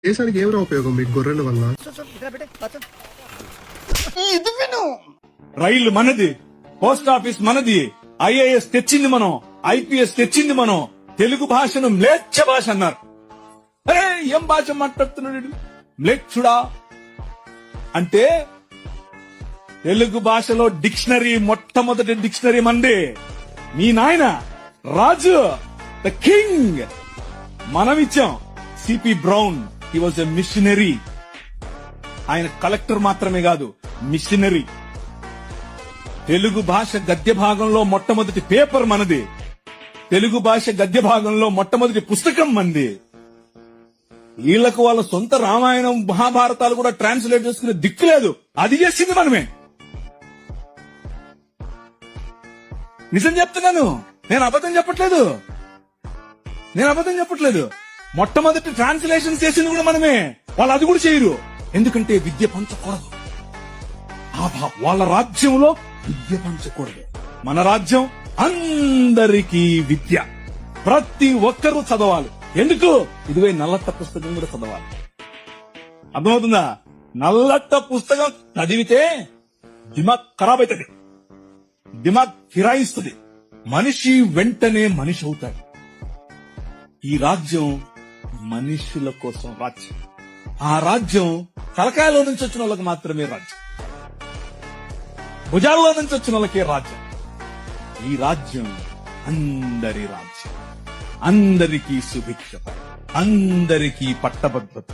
దేశానికి ఏమైనా ఉపయోగం మీకు గొర్రెల వల్ల? రైలు మనది, పోస్ట్ ఆఫీస్ మనది, ఐఏఎస్ తెచ్చింది మనం, ఐపీఎస్ తెచ్చింది మనం. తెలుగు భాషను మ్లేచ్ఛ భాష అన్నారు. అరే ఏం భాష మాట్లాడుతున్నాడు మ్లేచ్ఛుడా అంటే? తెలుగు భాషలో డిక్షనరీ, మొట్టమొదటి డిక్షనరీ మంది. మీ నాయన రాజు, ద కింగ్ మనమిచ్చాం. CP Brown, he was a missionary. ఆయన కలెక్టర్ మాత్రమే కాదు, మిషనరీ. తెలుగు భాష గద్య భాగంలో మొట్టమొదటి పేపర్ మనది. తెలుగు భాష గద్య భాగంలో మొట్టమొదటి పుస్తకం మంది. వీళ్లకు వాళ్ళ సొంత రామాయణం, మహాభారతాలు కూడా ట్రాన్స్లేట్ చేసుకునే దిక్కు లేదు. అది చేసింది మనమే. నిజం చెప్తున్నాను, నేను అబద్ధం చెప్పట్లేదు. మొట్టమొదటి ట్రాన్స్లేషన్ చేసింది కూడా మనమే. వాళ్ళు అది కూడా చేయరు. ఎందుకంటే విద్య పంచకూడదు. వాళ్ళ రాజ్యంలో విద్య పంచకూడదు. మన రాజ్యం అందరికీ విద్య. ప్రతి ఒక్కరూ చదవాలి. ఎందుకు? ఇదివే నల్లట్ట పుస్తకం కూడా చదవాలి. అర్థమవుతుందా? నల్లట్ట పుస్తకం చదివితే దిమాగ్ ఖరాబ్ అవుతుంది, దిమాగ్ ఫిరాయిస్తుంది. మనిషి వెంటనే మనిషి అవుతాడు. ఈ రాజ్యం మనుషుల కోసం రాజ్యం. ఆ రాజ్యం తలకాయలో నుంచి వచ్చిన వాళ్ళకి మాత్రమే రాజ్యం, భుజాల్లో నుంచి వచ్చిన వాళ్ళకే రాజ్యం. ఈ రాజ్యం అందరి రాజ్యం. అందరికీ సుభిక్షత, అందరికీ పట్టభద్రత.